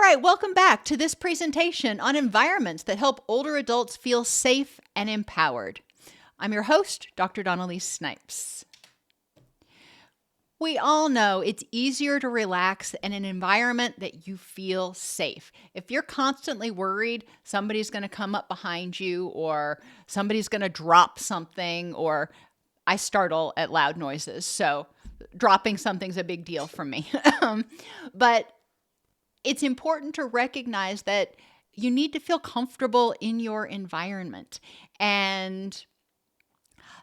right, welcome back to this presentation on environments that help older adults feel safe and empowered. I'm your host, Dr. Dawn-Elise Snipes. We all know it's easier to relax in an environment that you feel safe. If you're constantly worried somebody's going to come up behind you or somebody's going to drop something, or I startle at loud noises, so dropping something's a big deal for me. But it's important to recognize that you need to feel comfortable in your environment. And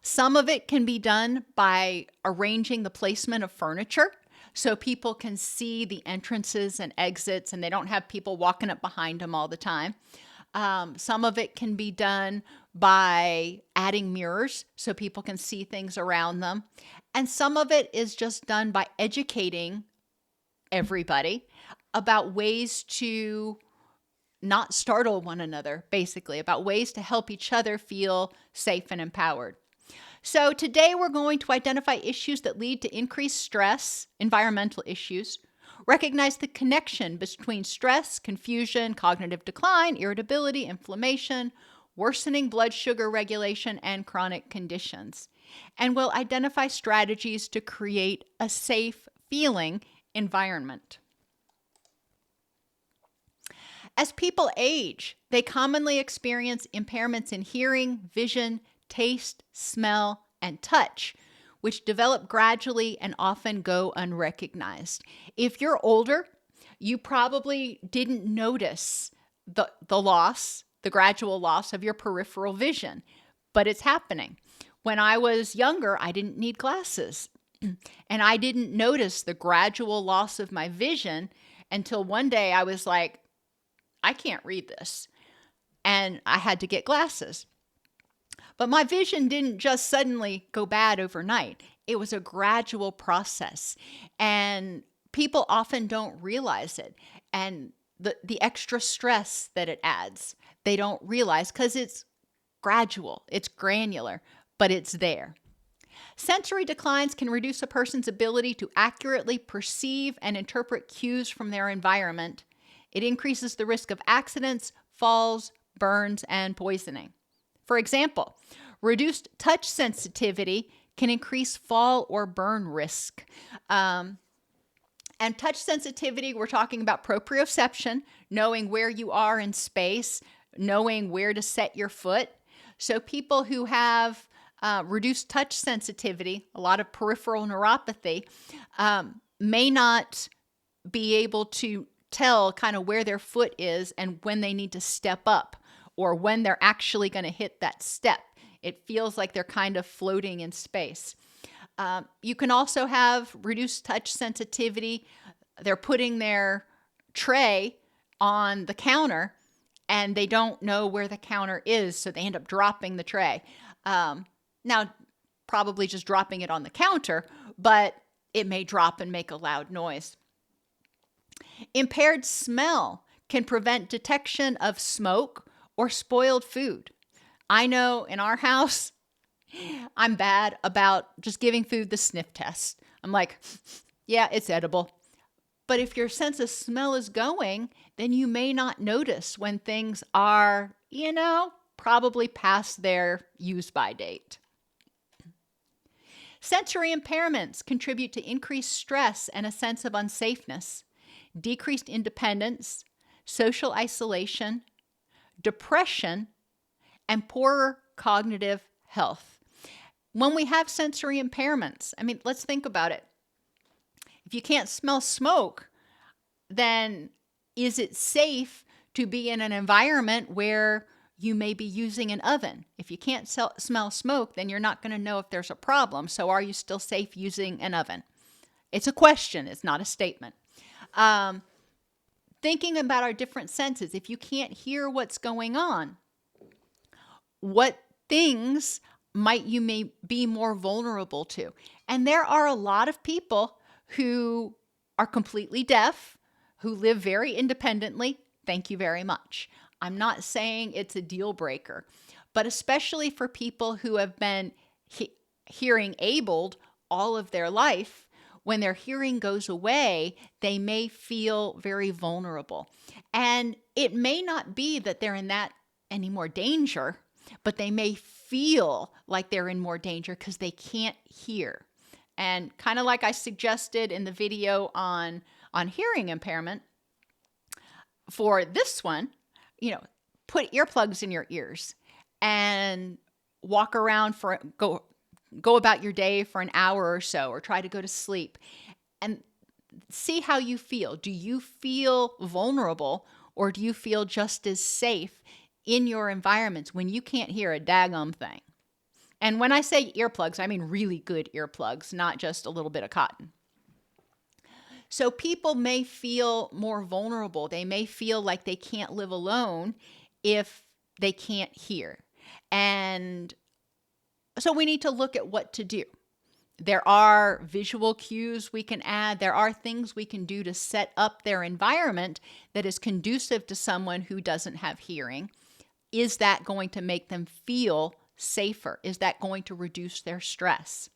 some of it can be done by arranging the placement of furniture so people can see the entrances and exits and they don't have people walking up behind them all the time. Some of it can be done by adding mirrors so people can see things around them. And some of it is just done by educating everybody about ways to not startle one another, basically, about ways to help each other feel safe and empowered. So today we're going to identify issues that lead to increased stress, environmental issues, recognize the connection between stress, confusion, cognitive decline, irritability, inflammation, worsening blood sugar regulation, and chronic conditions. And we'll identify strategies to create a safe feeling environment. As people age, they commonly experience impairments in hearing, vision, taste, smell, and touch, which develop gradually and often go unrecognized. If you're older, you probably didn't notice the gradual loss of your peripheral vision, but it's happening. When I was younger, I didn't need glasses, and I didn't notice the gradual loss of my vision until one day I was like, I can't read this. And I had to get glasses. But my vision didn't just suddenly go bad overnight. It was a gradual process. And people often don't realize it. And the extra stress that it adds, they don't realize because it's gradual, it's granular, but it's there. Sensory declines can reduce a person's ability to accurately perceive and interpret cues from their environment. It increases the risk of accidents, falls, burns, and poisoning. For example, reduced touch sensitivity can increase fall or burn risk. And touch sensitivity, we're talking about proprioception, knowing where you are in space, knowing where to set your foot. So people who have reduced touch sensitivity, a lot of peripheral neuropathy, may not be able to tell kind of where their foot is and when they need to step up or when they're actually going to hit that step. It feels like they're kind of floating in space. You can also have reduced touch sensitivity. They're putting their tray on the counter and they don't know where the counter is, so they end up dropping the tray. Now, probably just dropping it on the counter, but it may drop and make a loud noise. Impaired smell can prevent detection of smoke or spoiled food. I know in our house, I'm bad about just giving food the sniff test. I'm like, yeah, it's edible. But if your sense of smell is going, then you may not notice when things are, probably past their use-by date. Sensory impairments contribute to increased stress and a sense of unsafeness, decreased independence, social isolation, depression, and poorer cognitive health. When we have sensory impairments, let's think about it. If you can't smell smoke, then is it safe to be in an environment where you may be using an oven? If you can't smell smoke, then you're not going to know if there's a problem. So are you still safe using an oven? It's a question. It's not a statement. Thinking about our different senses, if you can't hear what's going on, what things might you may be more vulnerable to? And there are a lot of people who are completely deaf, who live very independently. Thank you very much. I'm not saying it's a deal breaker, but especially for people who have been hearing abled all of their life, when their hearing goes away, they may feel very vulnerable. And it may not be that they're in that any more danger, but they may feel like they're in more danger because they can't hear. And kind of like I suggested in the video on hearing impairment, for this one, put earplugs in your ears and walk around go about your day for an hour or so, or try to go to sleep and see how you feel. Do you feel vulnerable, or do you feel just as safe in your environments when you can't hear a daggum thing? And when I say earplugs, I mean really good earplugs, not just a little bit of cotton. So people may feel more vulnerable. They may feel like they can't live alone if they can't hear. And so we need to look at what to do. There are visual cues we can add. There are things we can do to set up their environment that is conducive to someone who doesn't have hearing. Is that going to make them feel safer? Is that going to reduce their stress?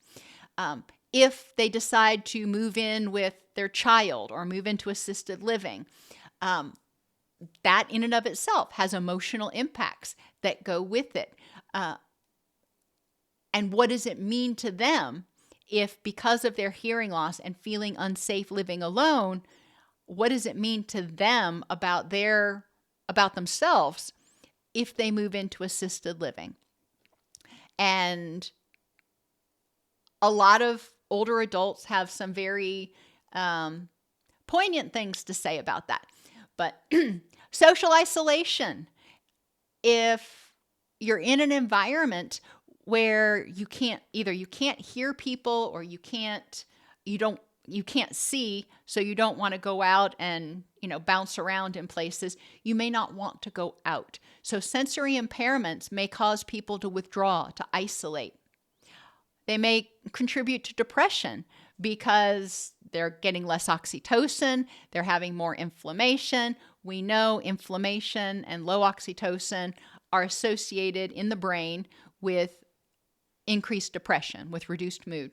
If they decide to move in with their child or move into assisted living, that in and of itself has emotional impacts that go with it. And what does it mean to them if, because of their hearing loss and feeling unsafe living alone, what does it mean to them about themselves if they move into assisted living? And a lot of older adults have some very poignant things to say about that. But social isolation. If you're in an environment where you can't hear people, or you can't see, so you don't want to go out and bounce around in places, you may not want to go out. So sensory impairments may cause people to withdraw, to isolate. They may contribute to depression because they're getting less oxytocin, they're having more inflammation. We know inflammation and low oxytocin are associated in the brain with increased depression, with reduced mood.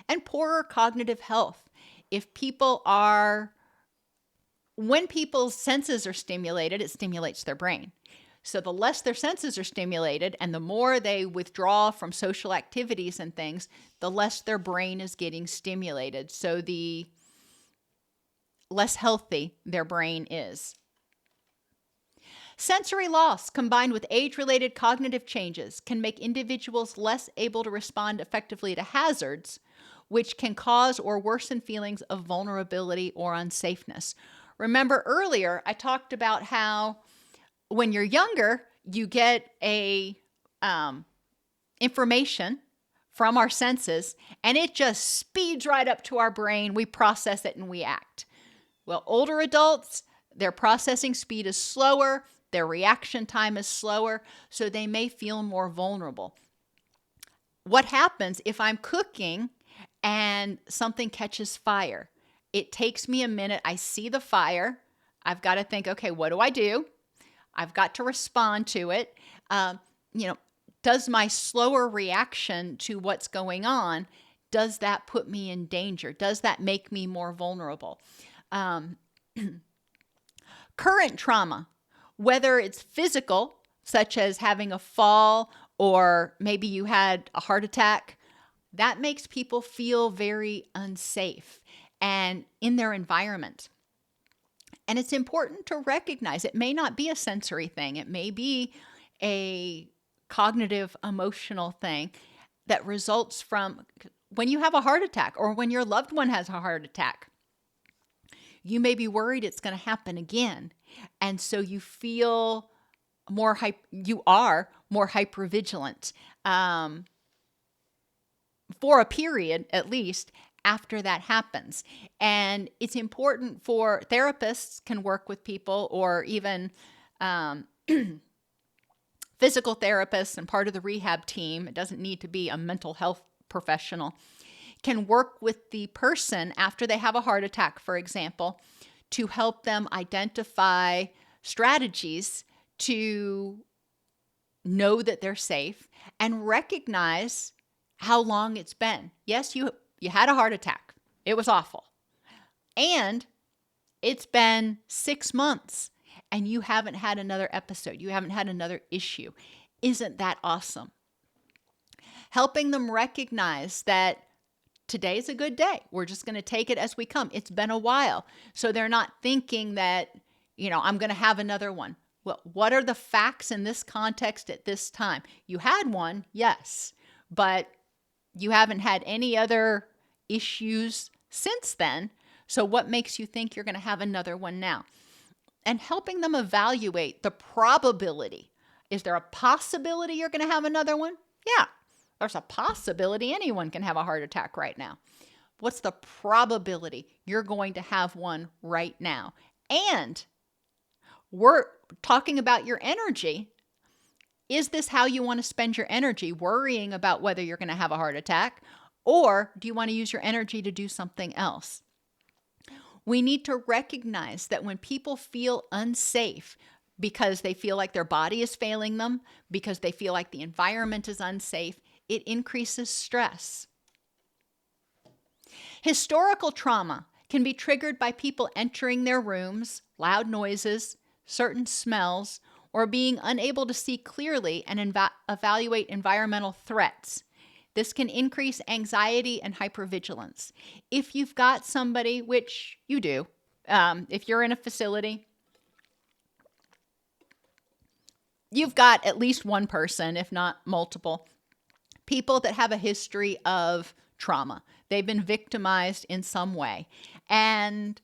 And poorer cognitive health. When people's senses are stimulated, it stimulates their brain. So the less their senses are stimulated and the more they withdraw from social activities and things, the less their brain is getting stimulated. So the less healthy their brain is. Sensory loss combined with age-related cognitive changes can make individuals less able to respond effectively to hazards, which can cause or worsen feelings of vulnerability or unsafeness. Remember earlier, I talked about how when you're younger, you get information from our senses, and it just speeds right up to our brain. We process it and we act. Well, older adults, their processing speed is slower, their reaction time is slower, so they may feel more vulnerable. What happens if I'm cooking and something catches fire? It takes me a minute. I see the fire. I've got to think, okay, what do I do? I've got to respond to it. Does my slower reaction to what's going on, does that put me in danger? Does that make me more vulnerable? Current trauma, whether it's physical, such as having a fall, or maybe you had a heart attack, that makes people feel very unsafe and in their environment. And it's important to recognize it may not be a sensory thing. It may be a cognitive, emotional thing that results from when you have a heart attack or when your loved one has a heart attack. You may be worried it's going to happen again. And so you feel you are more hypervigilant for a period, at least, after that happens. And it's important for therapists can work with people, or even physical therapists and part of the rehab team. It doesn't need to be a mental health professional. Can work with the person after they have a heart attack, for example, to help them identify strategies to know that they're safe and recognize how long it's been. Yes, you You had a heart attack. It was awful. And it's been 6 months and you haven't had another episode. You haven't had another issue. Isn't that awesome? Helping them recognize that today's a good day. We're just going to take it as we come. It's been a while. So they're not thinking that, I'm going to have another one. Well, what are the facts in this context at this time? You had one, yes, but you haven't had any other issues since then. So what makes you think you're going to have another one now? And helping them evaluate the probability. Is there a possibility you're going to have another one? Yeah, there's a possibility anyone can have a heart attack right now. What's the probability you're going to have one right now? And we're talking about your energy. Is this how you want to spend your energy, worrying about whether you're going to have a heart attack? Or do you want to use your energy to do something else? We need to recognize that when people feel unsafe because they feel like their body is failing them, because they feel like the environment is unsafe, it increases stress. Historical trauma can be triggered by people entering their rooms, loud noises, certain smells, or being unable to see clearly and evaluate environmental threats. This can increase anxiety and hypervigilance. If you've got somebody, which you do, if you're in a facility, you've got at least one person, if not multiple, people that have a history of trauma. They've been victimized in some way. And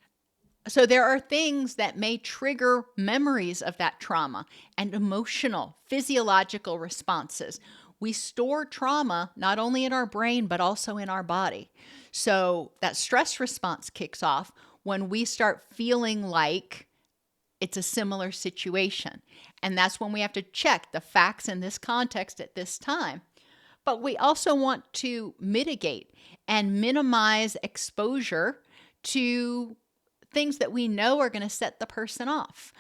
so there are things that may trigger memories of that trauma and emotional, physiological responses. We store trauma not only in our brain, but also in our body. So that stress response kicks off when we start feeling like it's a similar situation. And that's when we have to check the facts in this context at this time. But we also want to mitigate and minimize exposure to things that we know are going to set the person off.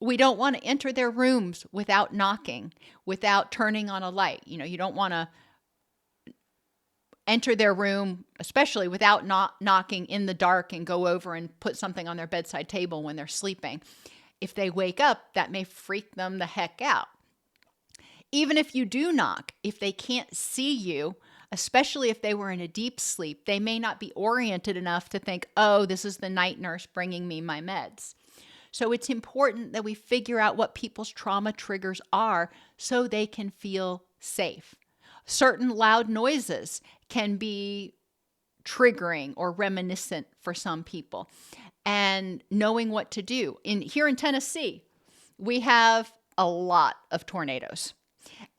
We don't want to enter their rooms without knocking, without turning on a light. You don't want to enter their room, especially without knocking in the dark, and go over and put something on their bedside table when they're sleeping. If they wake up, that may freak them the heck out. Even if you do knock, if they can't see you, especially if they were in a deep sleep, they may not be oriented enough to think, oh, this is the night nurse bringing me my meds. So it's important that we figure out what people's trauma triggers are so they can feel safe. Certain loud noises can be triggering or reminiscent for some people, and knowing what to do. Here in Tennessee, we have a lot of tornadoes,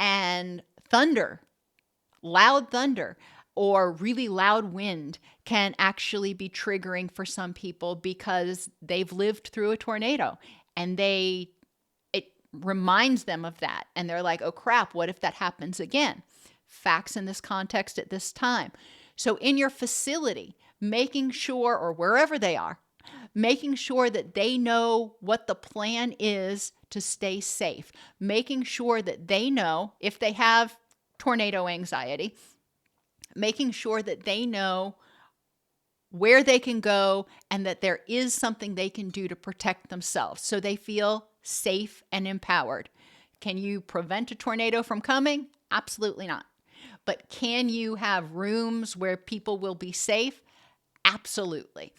and thunder, loud thunder, or really loud wind can actually be triggering for some people because they've lived through a tornado and it reminds them of that. And they're like, oh crap, what if that happens again? Facts in this context at this time. So in your facility, making sure, or wherever they are, making sure that they know what the plan is to stay safe, making sure that they know if they have tornado anxiety, making sure that they know where they can go and that there is something they can do to protect themselves so they feel safe and empowered. Can you prevent a tornado from coming? Absolutely not. But can you have rooms where people will be safe? Absolutely.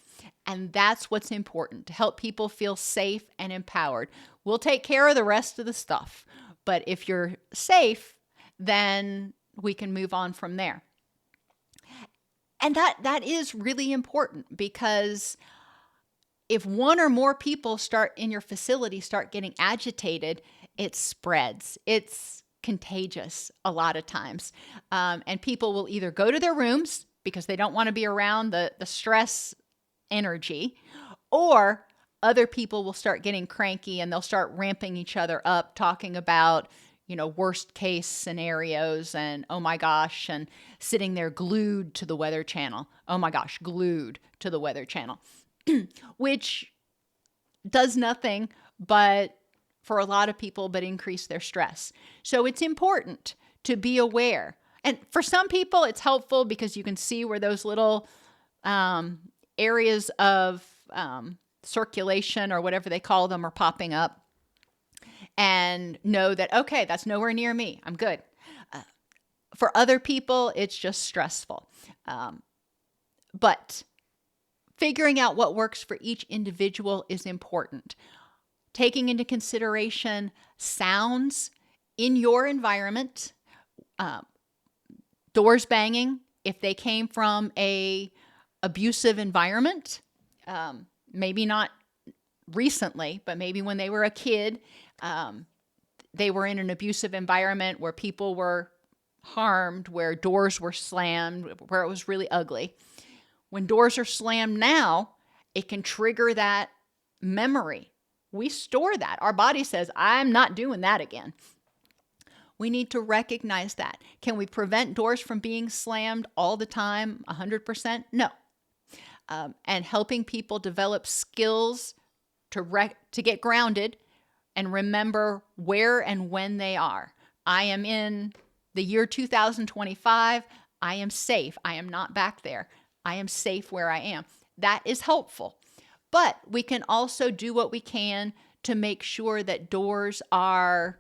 And that's what's important, to help people feel safe and empowered. We'll take care of the rest of the stuff. But if you're safe, then we can move on from there. And that is really important, because if one or more people in your facility start getting agitated, it spreads. It's contagious a lot of times. And people will either go to their rooms because they don't want to be around the stress energy, or other people will start getting cranky and they'll start ramping each other up, talking about, worst case scenarios and, oh my gosh, and sitting there glued to the Weather Channel. Oh my gosh, glued to the Weather Channel, which does nothing but for a lot of people, but increase their stress. So it's important to be aware And for some people, it's helpful because you can see where those little areas of circulation or whatever they call them are popping up, and know that, okay, that's nowhere near me. I'm good. For other people, it's just stressful. But figuring out what works for each individual is important. Taking into consideration sounds in your environment, doors banging, if they came from a abusive environment, maybe not recently, but maybe when they were a kid, they were in an abusive environment where people were harmed, where doors were slammed, where it was really ugly. When doors are slammed now, it can trigger that memory. We store that. Our body says, I'm not doing that again. We need to recognize that. Can we prevent doors from being slammed all the time, 100%? No. And helping people develop skills to get grounded and remember where and when they are. I am in the year 2025. I am safe. I am not back there. I am safe where I am. That is helpful. But we can also do what we can to make sure that doors have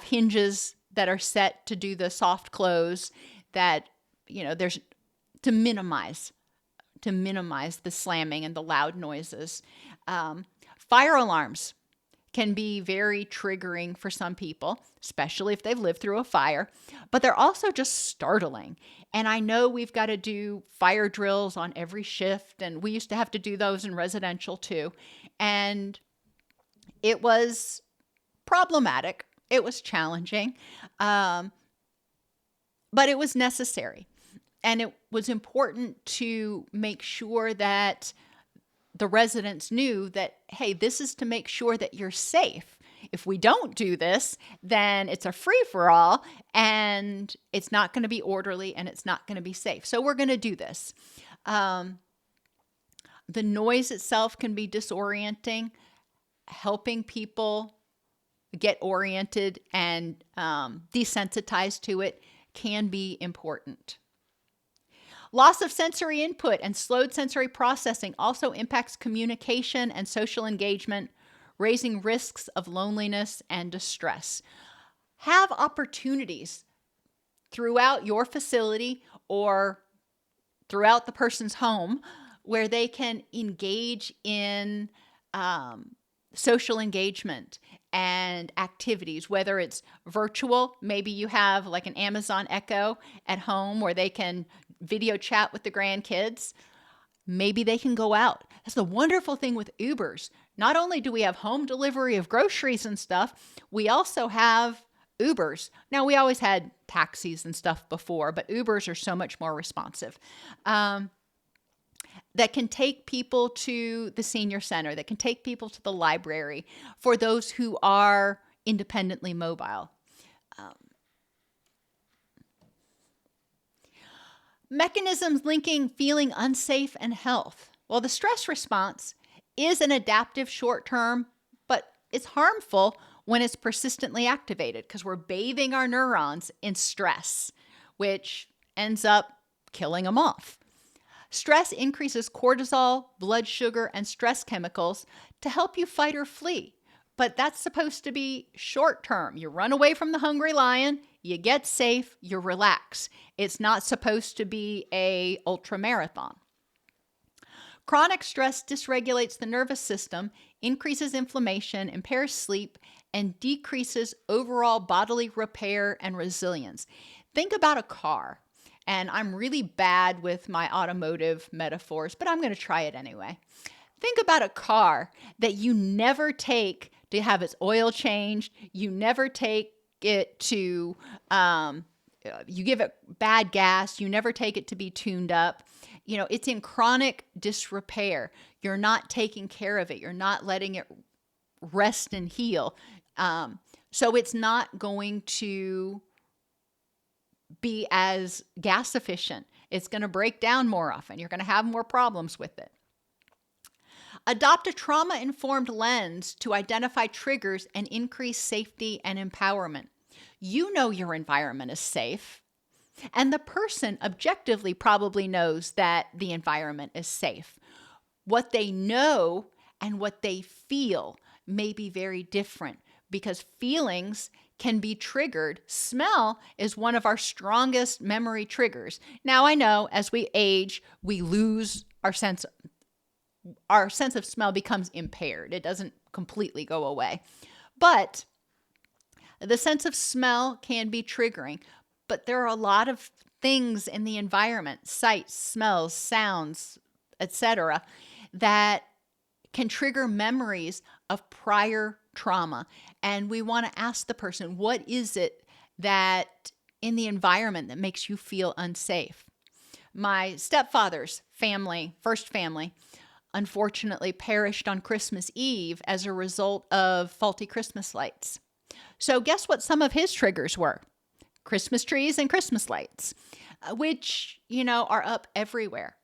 hinges that are set to do the soft close, that, there's to minimize the slamming and the loud noises. Fire alarms can be very triggering for some people, especially if they've lived through a fire, but they're also just startling. And I know we've got to do fire drills on every shift, and we used to have to do those in residential too. And it was problematic. It was challenging, but it was necessary. And it was important to make sure that the residents knew that, hey, this is to make sure that you're safe. If we don't do this, then it's a free-for-all, and it's not going to be orderly, and it's not going to be safe. So we're going to do this. The noise itself can be disorienting. Helping people get oriented and desensitized to it can be important. Loss of sensory input and slowed sensory processing also impacts communication and social engagement, raising risks of loneliness and distress. Have opportunities throughout your facility or throughout the person's home where they can engage in social engagement and activities, whether it's virtual. Maybe you have like an Amazon Echo at home where they can video chat with the grandkids. Maybe they can go out. That's the wonderful thing with Ubers. Not only do we have home delivery of groceries and stuff, we also have Ubers. Now, we always had taxis and stuff before, but Ubers are so much more responsive. That can take people to the senior center, that can take people to the library for those who are independently mobile. Mechanisms linking feeling unsafe and health. Well, the stress response is an adaptive short-term, but it's harmful when it's persistently activated because we're bathing our neurons in stress, which ends up killing them off. Stress increases cortisol, blood sugar, and stress chemicals to help you fight or flee. But that's supposed to be short-term. You run away from the hungry lion, you get safe, you relax. It's not supposed to be an ultramarathon. Chronic stress dysregulates the nervous system, increases inflammation, impairs sleep, and decreases overall bodily repair and resilience. Think about a car. And I'm really bad with my automotive metaphors, but I'm going to try it anyway. Think about a car that you never take to have its oil changed. You never take it to, you give it bad gas. You never take it to be tuned up. It's in chronic disrepair. You're not taking care of it. You're not letting it rest and heal. So it's not going to be as gas efficient. It's going to break down more often. You're going to have more problems with it. Adopt a trauma-informed lens to identify triggers and increase safety and empowerment. You know your environment is safe. And the person objectively probably knows that the environment is safe. What they know and what they feel may be very different because feelings can be triggered. Smell is one of our strongest memory triggers. Now, I know as we age, we lose our sense of smell becomes impaired. It doesn't completely go away. But the sense of smell can be triggering, but there are a lot of things in the environment, sights, smells, sounds, etc., that can trigger memories of prior trauma. And we want to ask the person, what is it that in the environment that makes you feel unsafe? My stepfather's family, first family, unfortunately perished on Christmas Eve as a result of faulty Christmas lights. So guess what some of his triggers were? Christmas trees and Christmas lights, which, are up everywhere.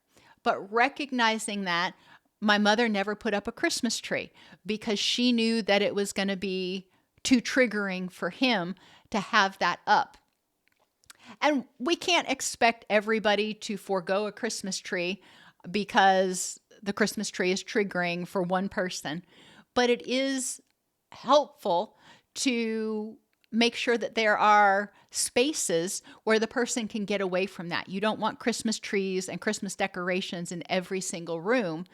But recognizing that, my mother never put up a Christmas tree because she knew that it was going to be too triggering for him to have that up. And we can't expect everybody to forego a Christmas tree because the Christmas tree is triggering for one person. But it is helpful to make sure that there are spaces where the person can get away from that. You don't want Christmas trees and Christmas decorations in every single room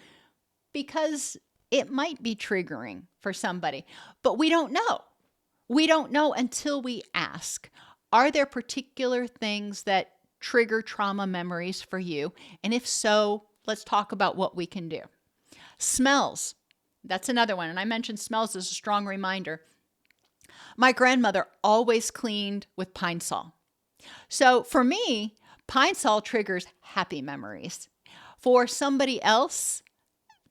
because it might be triggering for somebody. But we don't know. We don't know until we ask. Are there particular things that trigger trauma memories for you? And if so, let's talk about what we can do. Smells. That's another one. And I mentioned smells as a strong reminder. My grandmother always cleaned with Pine Sol. So for me, Pine Sol triggers happy memories. For somebody else,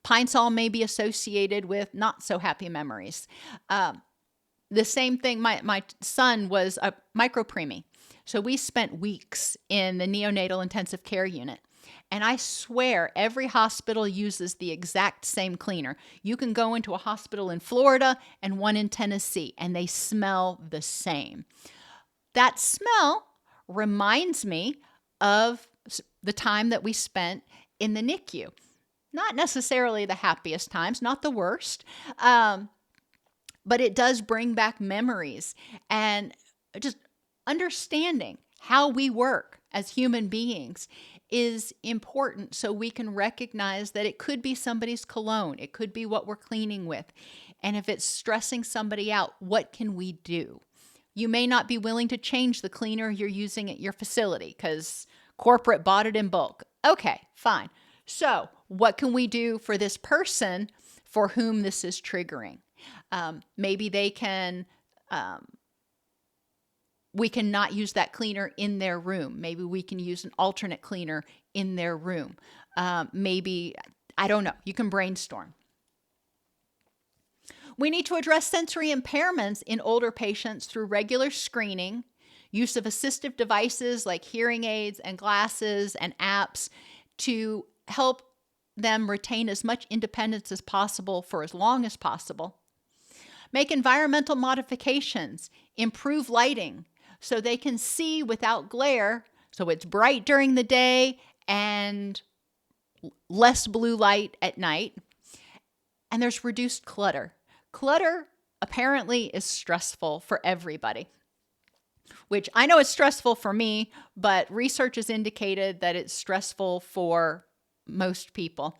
Pine Sol may be associated with not so happy memories. The same thing, my son was a micropreemie. So we spent weeks in the neonatal intensive care unit. And I swear every hospital uses the exact same cleaner. You can go into a hospital in Florida and one in Tennessee, and they smell the same. That smell reminds me of the time that we spent in the NICU. Not necessarily the happiest times, not the worst, but it does bring back memories. And just understanding how we work as human beings is important so we can recognize that it could be somebody's cologne. It could be what we're cleaning with. And if it's stressing somebody out, what can we do? You may not be willing to change the cleaner you're using at your facility because corporate bought it in bulk. Okay, fine. So what can we do for this person for whom this is triggering? Maybe they can, we can not use that cleaner in their room. Maybe we can use an alternate cleaner in their room. Maybe, I don't know, you can brainstorm. We need to address sensory impairments in older patients through regular screening, use of assistive devices like hearing aids and glasses and apps to help them retain as much independence as possible for as long as possible. Make environmental modifications, improve lighting so they can see without glare, so it's bright during the day and less blue light at night. And there's reduced clutter. Clutter apparently is stressful for everybody, which I know it's stressful for me, but research has indicated that it's stressful for most people.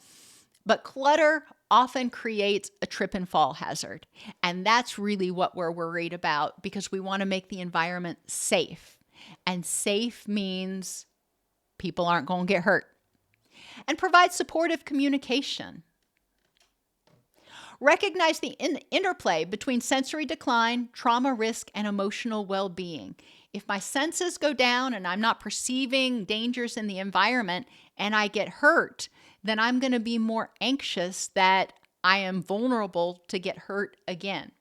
But clutter often creates a trip and fall hazard. And that's really what we're worried about because we want to make the environment safe. And safe means people aren't going to get hurt. And provide supportive communication. Recognize the interplay between sensory decline, trauma risk, and emotional well-being. If my senses go down and I'm not perceiving dangers in the environment and I get hurt, then I'm going to be more anxious that I am vulnerable to get hurt again.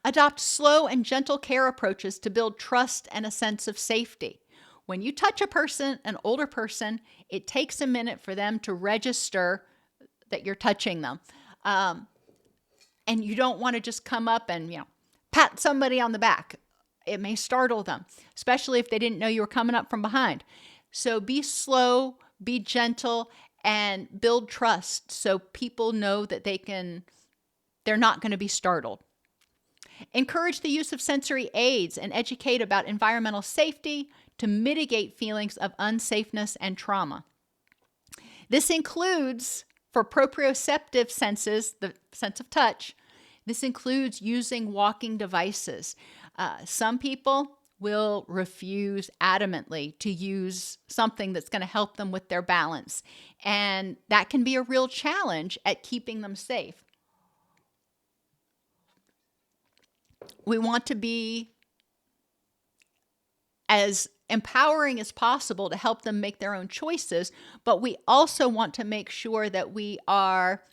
Adopt slow and gentle care approaches to build trust and a sense of safety. When you touch a person, an older person, it takes a minute for them to register that you're touching them. And you don't want to just come up and, pat somebody on the back. It may startle them, especially if they didn't know you were coming up from behind. So be slow, be gentle, and build trust so people know that they're not going to be startled. Encourage the use of sensory aids and educate about environmental safety to mitigate feelings of unsafeness and trauma. This includes, for proprioceptive senses, the sense of touch, this includes using walking devices. Some people will refuse adamantly to use something that's going to help them with their balance, and that can be a real challenge at keeping them safe. We want to be as empowering as possible to help them make their own choices, but we also want to make sure that we are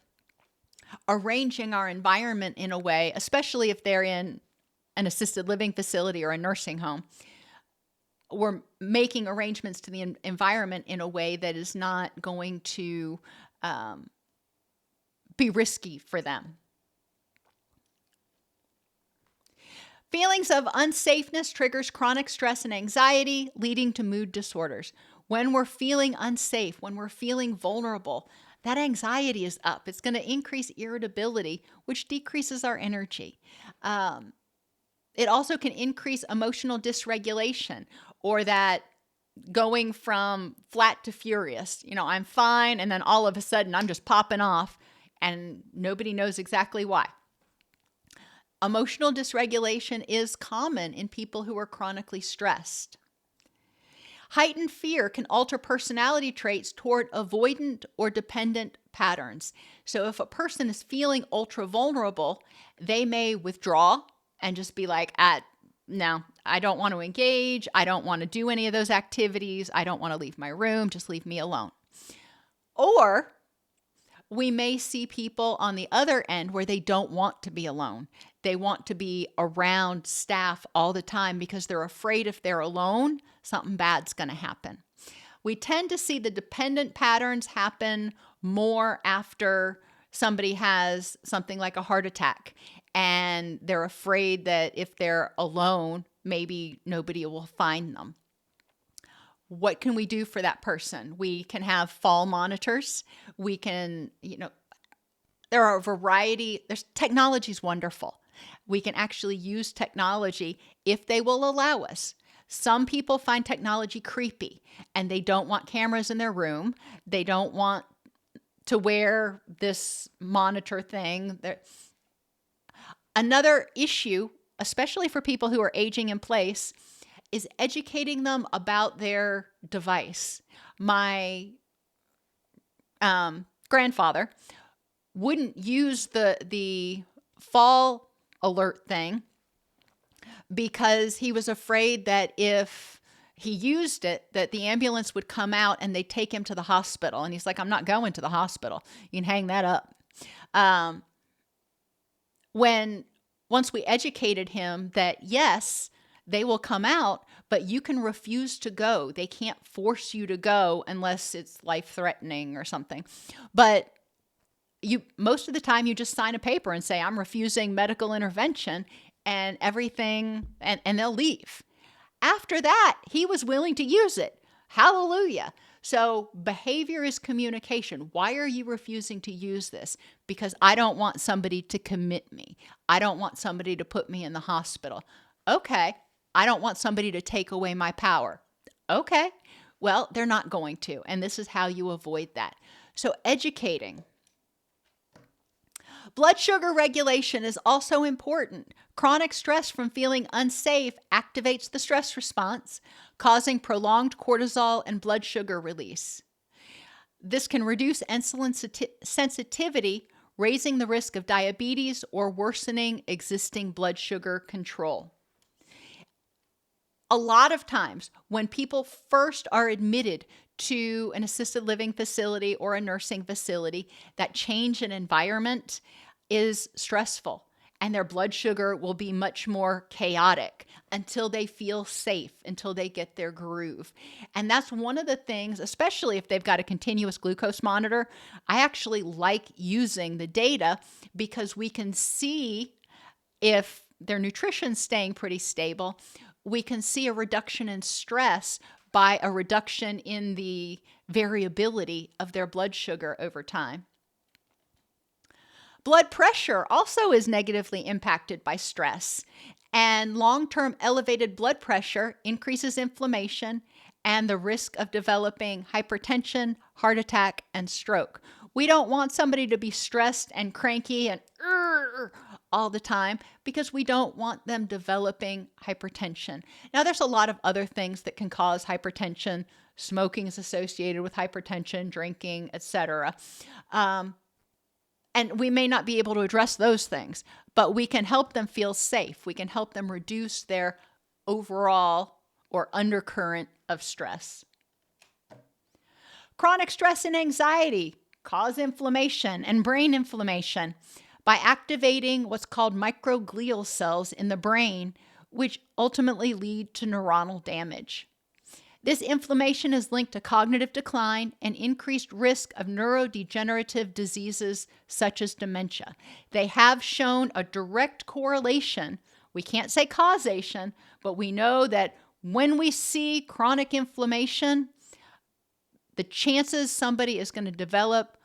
arranging our environment in a way, especially if they're in an assisted living facility or a nursing home, we're making arrangements to the environment in a way that is not going to be risky for them. Feelings of unsafeness triggers chronic stress and anxiety, leading to mood disorders. When we're feeling unsafe, when we're feeling vulnerable, that anxiety is up. It's going to increase irritability, which decreases our energy. It also can increase emotional dysregulation, or that going from flat to furious. You know, I'm fine, and then all of a sudden I'm just popping off, and nobody knows exactly why. Emotional dysregulation is common in people who are chronically stressed. Heightened fear can alter personality traits toward avoidant or dependent patterns. So if a person is feeling ultra vulnerable, they may withdraw and just be like, no, I don't want to engage. I don't want to do any of those activities. I don't want to leave my room. Just leave me alone. Or we may see people on the other end where they don't want to be alone. They want to be around staff all the time because they're afraid if they're alone, something bad's going to happen. We tend to see the dependent patterns happen more after somebody has something like a heart attack, and they're afraid that if they're alone, maybe nobody will find them. What can we do for that person? We can have fall monitors. We can, there are a variety, technology's wonderful. We can actually use technology if they will allow us. Some people find technology creepy and they don't want cameras in their room. They don't want to wear this monitor thing. Another issue, especially for people who are aging in place, is educating them about their device. My grandfather wouldn't use the fall alert thing because he was afraid that if he used it, that the ambulance would come out and they'd take him to the hospital. And he's like, I'm not going to the hospital. You can hang that up. Once we educated him that, yes, they will come out, but you can refuse to go. They can't force you to go unless it's life-threatening or something. But most of the time, you just sign a paper and say, I'm refusing medical intervention and everything, and they'll leave. After that, he was willing to use it. Hallelujah. So behavior is communication. Why are you refusing to use this? Because I don't want somebody to commit me. I don't want somebody to put me in the hospital. Okay. I don't want somebody to take away my power. Okay. Well, they're not going to. And this is how you avoid that. So educating. Blood sugar regulation is also important. Chronic stress from feeling unsafe activates the stress response, causing prolonged cortisol and blood sugar release. This can reduce insulin sensitivity, raising the risk of diabetes or worsening existing blood sugar control. A lot of times when people first are admitted to an assisted living facility or a nursing facility, that change in environment is stressful and their blood sugar will be much more chaotic until they feel safe, until they get their groove. And that's one of the things, especially if they've got a continuous glucose monitor, I actually like using the data because we can see if their nutrition's staying pretty stable. we can see a reduction in stress by a reduction in the variability of their blood sugar over time. Blood pressure also is negatively impacted by stress, and long-term elevated blood pressure increases inflammation and the risk of developing hypertension, heart attack, and stroke. We don't want somebody to be stressed and cranky and all the time because we don't want them developing hypertension. Now, there's a lot of other things that can cause hypertension. Smoking is associated with hypertension, drinking, etc. And we may not be able to address those things, but we can help them feel safe. We can help them reduce their overall or undercurrent of stress. Chronic stress and anxiety cause inflammation and brain inflammation by activating what's called microglial cells in the brain, which ultimately lead to neuronal damage. This inflammation is linked to cognitive decline and increased risk of neurodegenerative diseases such as dementia. They have shown a direct correlation. We can't say causation, but we know that when we see chronic inflammation, the chances somebody is going to develop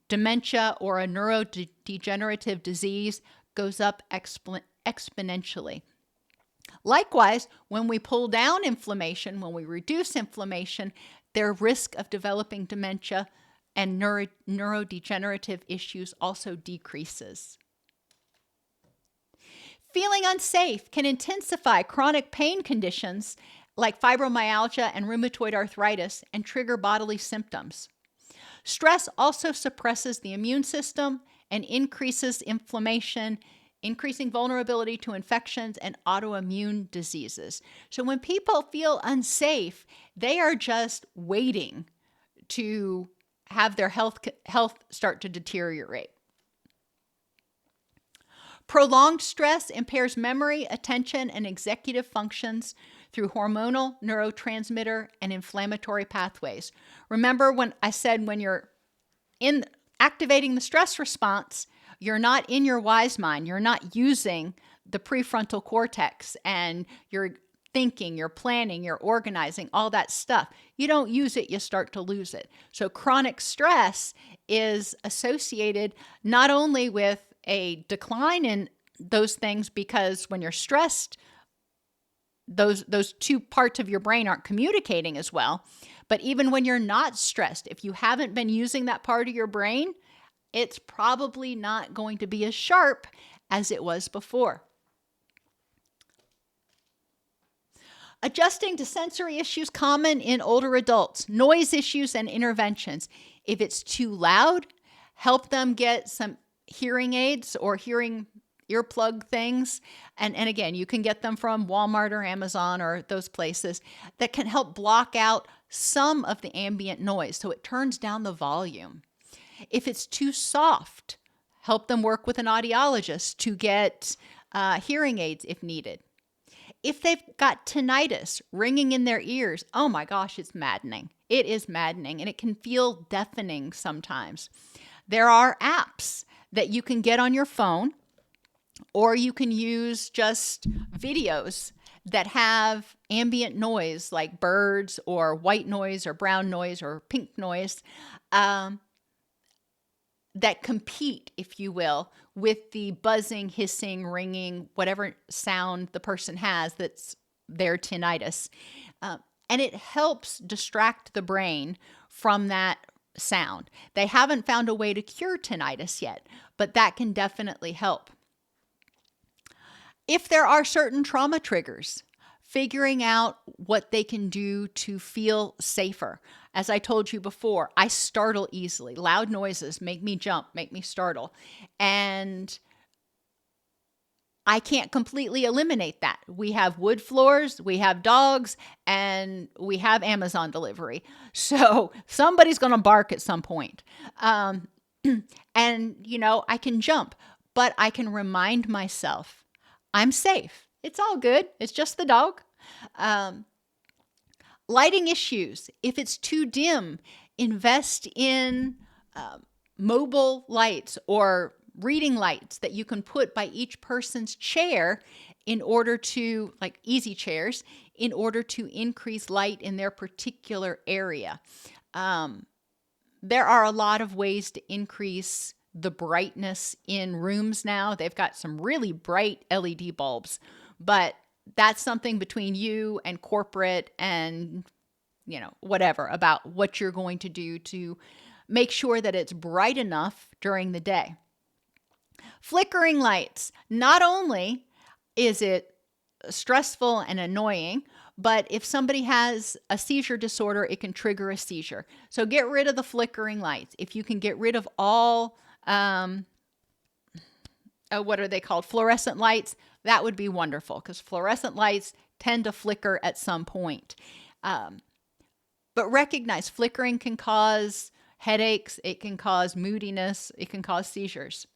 dementia or a neurodegenerative disease goes up exponentially. Likewise, when we pull down inflammation, when we reduce inflammation, their risk of developing dementia and neurodegenerative issues also decreases. Feeling unsafe can intensify chronic pain conditions like fibromyalgia and rheumatoid arthritis and trigger bodily symptoms. Stress also suppresses the immune system and increases inflammation, increasing vulnerability to infections and autoimmune diseases. So when people feel unsafe, they are just waiting to have their health start to deteriorate. Prolonged stress impairs memory, attention, and executive functions through hormonal, neurotransmitter, and inflammatory pathways. Remember when I said when you're in activating the stress response, you're not in your wise mind. You're not using the prefrontal cortex and you're thinking, you're planning, you're organizing, all that stuff. You don't use it, you start to lose it. So chronic stress is associated not only with a decline in those things because when you're stressed, those two parts of your brain aren't communicating as well. But even when you're not stressed, if you haven't been using that part of your brain, it's probably not going to be as sharp as it was before. Adjusting to sensory issues common in older adults, noise issues and interventions. If it's too loud, help them get some hearing aids or hearing earplug things. And again, you can get them from Walmart or Amazon or those places that can help block out some of the ambient noise. So it turns down the volume. If it's too soft, help them work with an audiologist to get hearing aids if needed. If they've got tinnitus ringing in their ears, oh my gosh, it's maddening. It is maddening, and it can feel deafening sometimes. There are apps that you can get on your phone, or you can use just videos that have ambient noise like birds or white noise or brown noise or pink noise that compete, if you will, with the buzzing, hissing, ringing, whatever sound the person has that's their tinnitus. And it helps distract the brain from that sound. They haven't found a way to cure tinnitus yet, but that can definitely help. If there are certain trauma triggers, figuring out what they can do to feel safer. As I told you before, I startle easily. Loud noises make me jump, make me startle. And I can't completely eliminate that. We have wood floors, we have dogs, and we have Amazon delivery. So somebody's going to bark at some point. And, I can jump, but I can remind myself, I'm safe. It's all good. It's just the dog. Lighting issues. If it's too dim, invest in mobile lights or reading lights that you can put by each person's chair in order to, like easy chairs, in order to increase light in their particular area. There are a lot of ways to increase the brightness in rooms now. They've got some really bright LED bulbs, but that's something between you and corporate and, whatever about what you're going to do to make sure that it's bright enough during the day. Flickering lights. Not only is it stressful and annoying, but if somebody has a seizure disorder, it can trigger a seizure. So get rid of the flickering lights. If you can get rid of all, what are they called? Fluorescent lights, that would be wonderful, because fluorescent lights tend to flicker at some point. But recognize flickering can cause headaches, it can cause moodiness, it can cause seizures.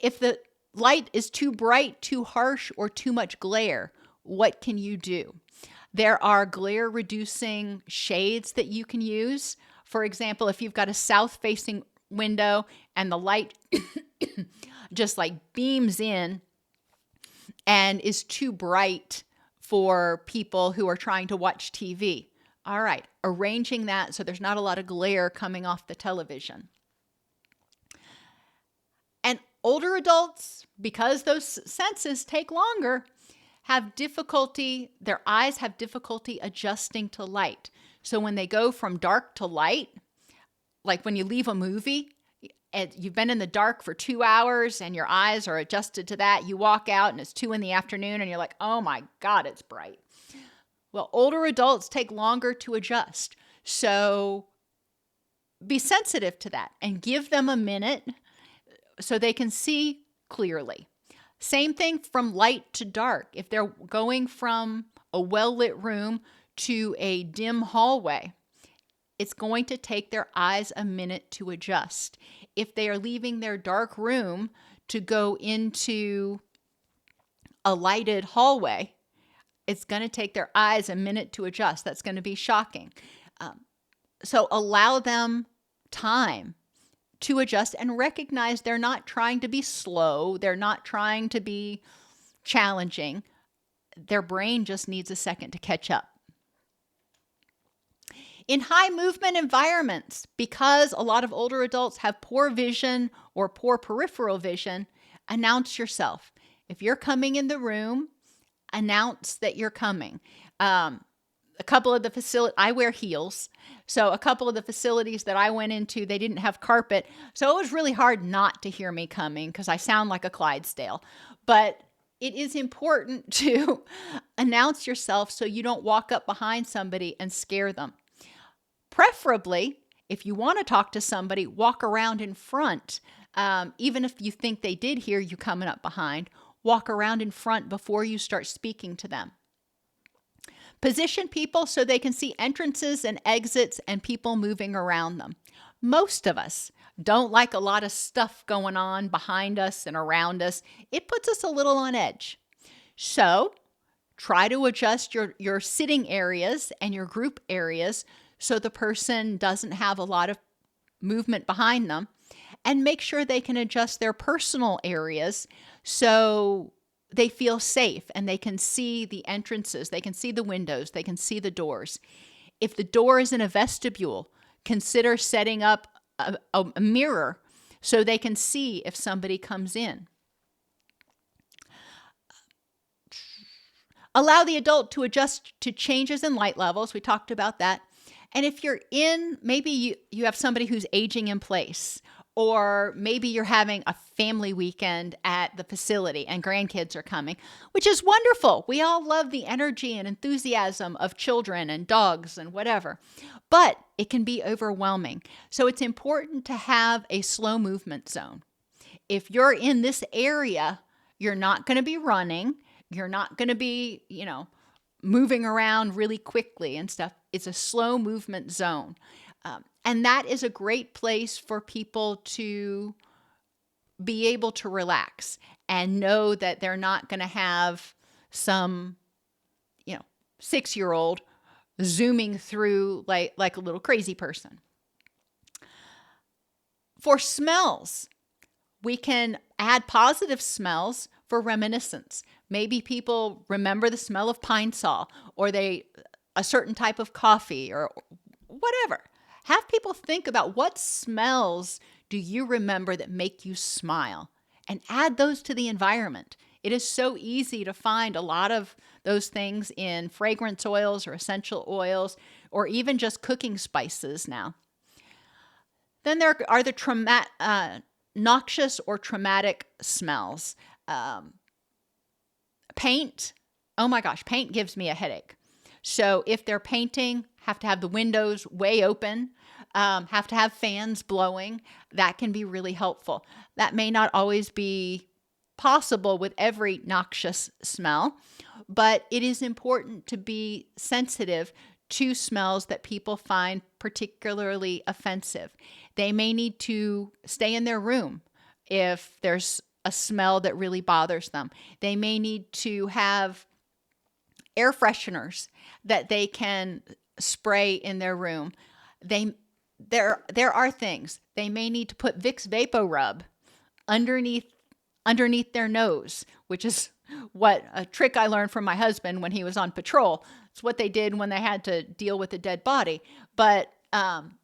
If the light is too bright, too harsh, or too much glare, what can you do? There are glare reducing shades that you can use. For example, if you've got a south-facing window and the light just like beams in and is too bright for people who are trying to watch TV. All right, arranging that so there's not a lot of glare coming off the television. And older adults, because those senses take longer, have difficulty, their eyes have difficulty adjusting to light. So when they go from dark to light, like when you leave a movie, and you've been in the dark for 2 hours and your eyes are adjusted to that, you walk out and it's 2 p.m. and you're like, oh my God, it's bright. Well, older adults take longer to adjust. So be sensitive to that and give them a minute so they can see clearly. Same thing from light to dark. If they're going from a well-lit room to a dim hallway, it's going to take their eyes a minute to adjust. If they are leaving their dark room to go into a lighted hallway, it's going to take their eyes a minute to adjust. That's going to be shocking. So allow them time to adjust and recognize they're not trying to be slow. They're not trying to be challenging. Their brain just needs a second to catch up. In high movement environments, because a lot of older adults have poor vision or poor peripheral vision, announce yourself. If you're coming in the room, announce that you're coming. A couple of the facilities, I wear heels. So a couple of the facilities that I went into, they didn't have carpet. So it was really hard not to hear me coming because I sound like a Clydesdale. But it is important to announce yourself so you don't walk up behind somebody and scare them. Preferably, if you want to talk to somebody, walk around in front. Even if you think they did hear you coming up behind, walk around in front before you start speaking to them. Position people so they can see entrances and exits and people moving around them. Most of us don't like a lot of stuff going on behind us and around us. It puts us a little on edge. So try to adjust your sitting areas and your group areas so the person doesn't have a lot of movement behind them, and make sure they can adjust their personal areas so they feel safe and they can see the entrances, they can see the windows, they can see the doors. If the door is in a vestibule, consider setting up a mirror so they can see if somebody comes in. Allow the adult to adjust to changes in light levels. We talked about that. And if you're maybe you have somebody who's aging in place, or maybe you're having a family weekend at the facility and grandkids are coming, which is wonderful. We all love the energy and enthusiasm of children and dogs and whatever, but it can be overwhelming. So it's important to have a slow movement zone. If you're in this area, you're not going to be running. You're not going to be, moving around really quickly and stuff. It's a slow movement zone. And that is a great place for people to be able to relax and know that they're not going to have some, 6-year-old zooming through like a little crazy person. For smells, we can add positive smells. for reminiscence. Maybe people remember the smell of pine saw, or a certain type of coffee, or whatever. Have people think about what smells do you remember that make you smile, and add those to the environment. It is so easy to find a lot of those things in fragrance oils or essential oils, or even just cooking spices now. Then there are the noxious or traumatic smells. Paint. Oh my gosh, paint gives me a headache. So if they're painting, have to have the windows way open, have to have fans blowing. That can be really helpful. That may not always be possible with every noxious smell, but it is important to be sensitive to smells that people find particularly offensive. They may need to stay in their room if there's a smell that really bothers them. They may need to have air fresheners that they can spray in their room. There are things. They may need to put Vicks VapoRub underneath their nose, which is what a trick I learned from my husband when he was on patrol. It's what they did when they had to deal with a dead body, but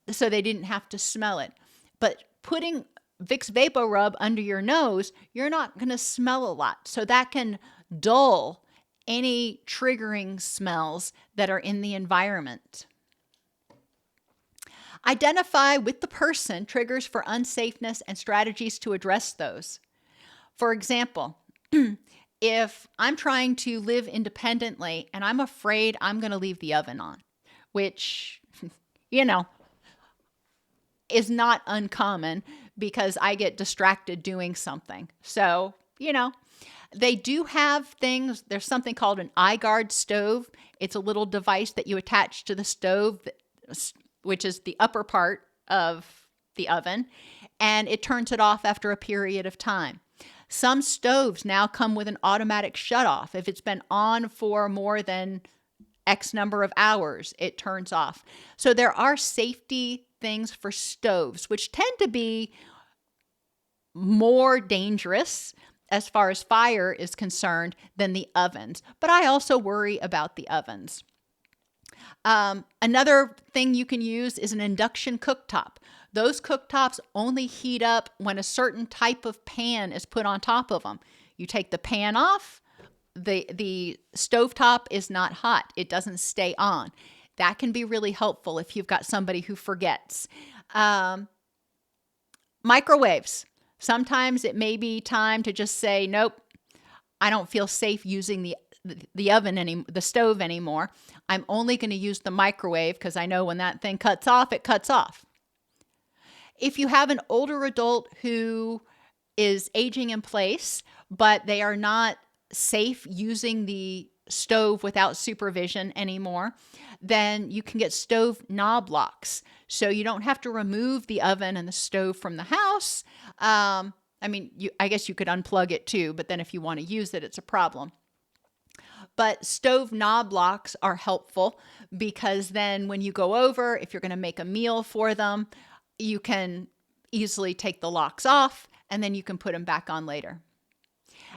so they didn't have to smell it. But putting Vicks VapoRub under your nose, you're not going to smell a lot. So that can dull any triggering smells that are in the environment. Identify with the person triggers for unsafeness and strategies to address those. For example, if I'm trying to live independently and I'm afraid I'm going to leave the oven on, which, is not uncommon because I get distracted doing something. So, they do have things. There's something called an iGuard stove. It's a little device that you attach to the stove, which is the upper part of the oven, and it turns it off after a period of time. Some stoves now come with an automatic shutoff. If it's been on for more than X number of hours, it turns off. So there are safety things for stoves, which tend to be more dangerous as far as fire is concerned than the ovens. But I also worry about the ovens. Another thing you can use is an induction cooktop. Those cooktops only heat up when a certain type of pan is put on top of them. You take the pan off, the stovetop is not hot. It doesn't stay on. That can be really helpful if you've got somebody who forgets. Microwaves. Sometimes it may be time to just say, nope, I don't feel safe using the stove anymore. I'm only going to use the microwave because I know when that thing cuts off, it cuts off. If you have an older adult who is aging in place, but they are not safe using the stove without supervision anymore, then you can get stove knob locks. So you don't have to remove the oven and the stove from the house. I guess you could unplug it too, but then if you want to use it, it's a problem. But stove knob locks are helpful because then when you go over, if you're going to make a meal for them, you can easily take the locks off and then you can put them back on later.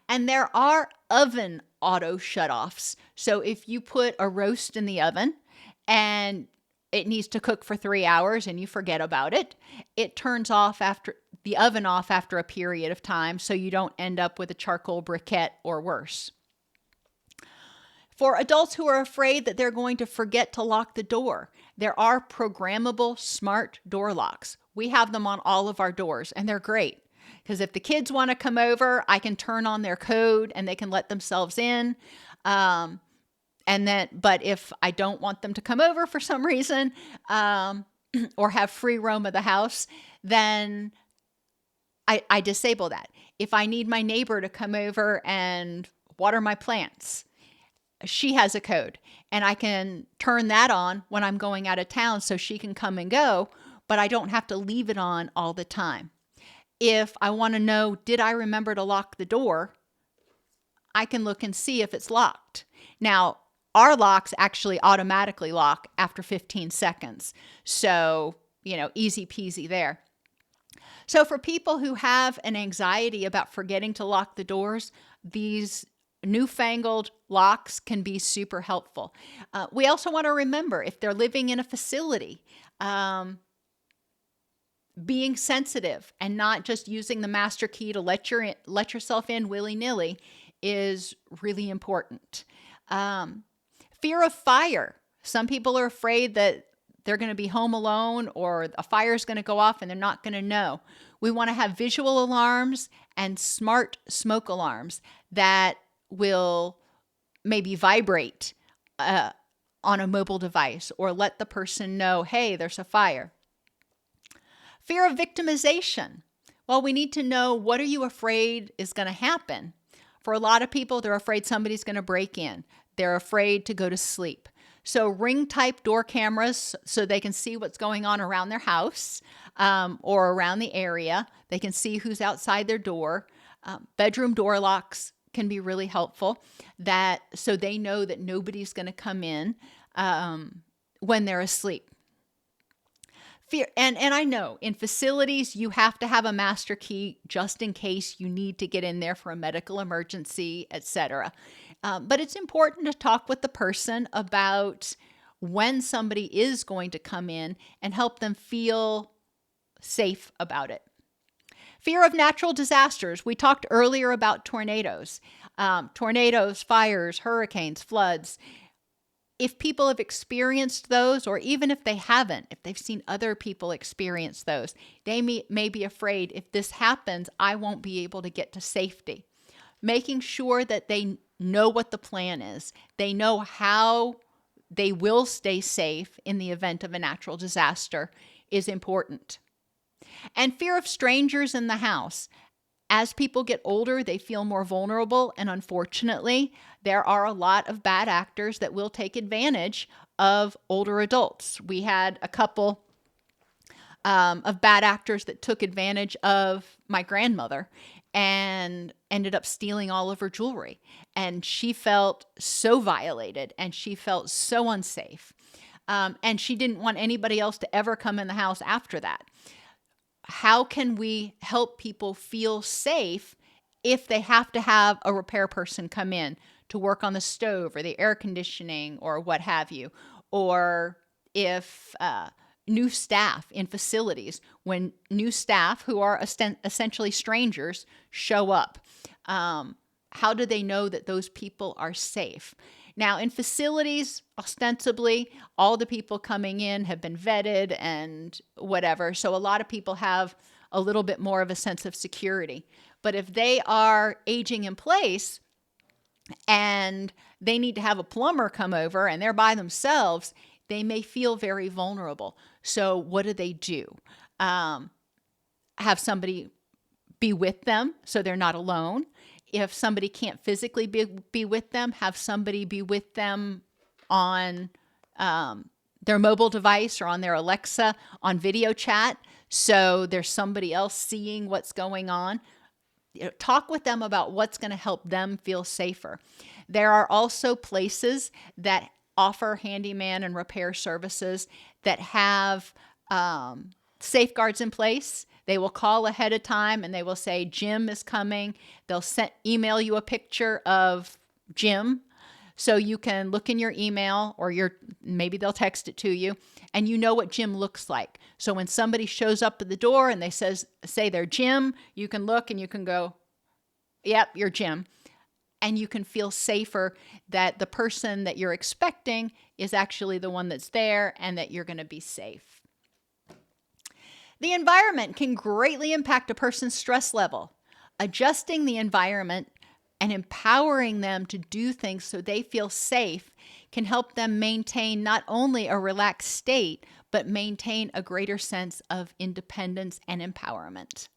And there are oven auto shutoffs. So if you put a roast in the oven and it needs to cook for 3 hours and you forget about it, it turns off the oven off after a period of time so you don't end up with a charcoal briquette or worse. For adults who are afraid that they're going to forget to lock the door, there are programmable smart door locks. We have them on all of our doors, and they're great because if the kids want to come over, I can turn on their code and they can let themselves in. But if I don't want them to come over for some reason or have free roam of the house, then I disable that. If I need my neighbor to come over and water my plants, she has a code and I can turn that on when I'm going out of town so she can come and go, but I don't have to leave it on all the time. If I want to know, did I remember to lock the door? I can look and see if it's locked. Now, our locks actually automatically lock after 15 seconds. So, easy peasy there. So for people who have an anxiety about forgetting to lock the doors, these newfangled locks can be super helpful. We also want to remember if they're living in a facility, being sensitive and not just using the master key to let yourself in willy-nilly is really important. Fear of fire. Some people are afraid that they're going to be home alone or a fire is going to go off and they're not going to know. We want to have visual alarms and smart smoke alarms that will maybe vibrate on a mobile device or let the person know, hey, there's a fire. Fear of victimization. Well, we need to know, what are you afraid is going to happen? For a lot of people, they're afraid somebody's going to break in. They're afraid to go to sleep. So ring-type door cameras so they can see what's going on around their house or around the area. They can see who's outside their door. Bedroom door locks can be really helpful, so they know that nobody's going to come in when they're asleep. Fear, and I know in facilities you have to have a master key just in case you need to get in there for a medical emergency, etc. But it's important to talk with the person about when somebody is going to come in and help them feel safe about it. Fear of natural disasters. We talked earlier about tornadoes. Tornadoes, fires, hurricanes, floods. If people have experienced those, or even if they haven't, if they've seen other people experience those, they may be afraid, if this happens, I won't be able to get to safety. Making sure that they know what the plan is. They know how they will stay safe in the event of a natural disaster is important. And fear of strangers in the house. As people get older, they feel more vulnerable, and unfortunately, there are a lot of bad actors that will take advantage of older adults. We had a couple of bad actors that took advantage of my grandmother and ended up stealing all of her jewelry. And she felt so violated and she felt so unsafe. And she didn't want anybody else to ever come in the house after that. How can we help people feel safe if they have to have a repair person come in to work on the stove or the air conditioning or what have you? Or if new staff in facilities, when new staff who are essentially strangers show up, how do they know that those people are safe? Now, in facilities, ostensibly, all the people coming in have been vetted and whatever. So a lot of people have a little bit more of a sense of security. But if they are aging in place and they need to have a plumber come over and they're by themselves, they may feel very vulnerable. So what do? Have somebody be with them so they're not alone. If somebody can't physically be with them, have somebody be with them on their mobile device or on their Alexa on video chat, so there's somebody else seeing what's going on. Talk with them about what's going to help them feel safer. There are also places that offer handyman and repair services that have safeguards in place. They will call ahead of time and they will say, Jim is coming. They'll email you a picture of Jim so you can look in your email, or maybe they'll text it to you, and you know what Jim looks like. So when somebody shows up at the door and they say they're Jim, you can look and you can go, yep, you're Jim. And you can feel safer that the person that you're expecting is actually the one that's there and that you're going to be safe. The environment can greatly impact a person's stress level. Adjusting the environment and empowering them to do things so they feel safe can help them maintain not only a relaxed state, but maintain a greater sense of independence and empowerment.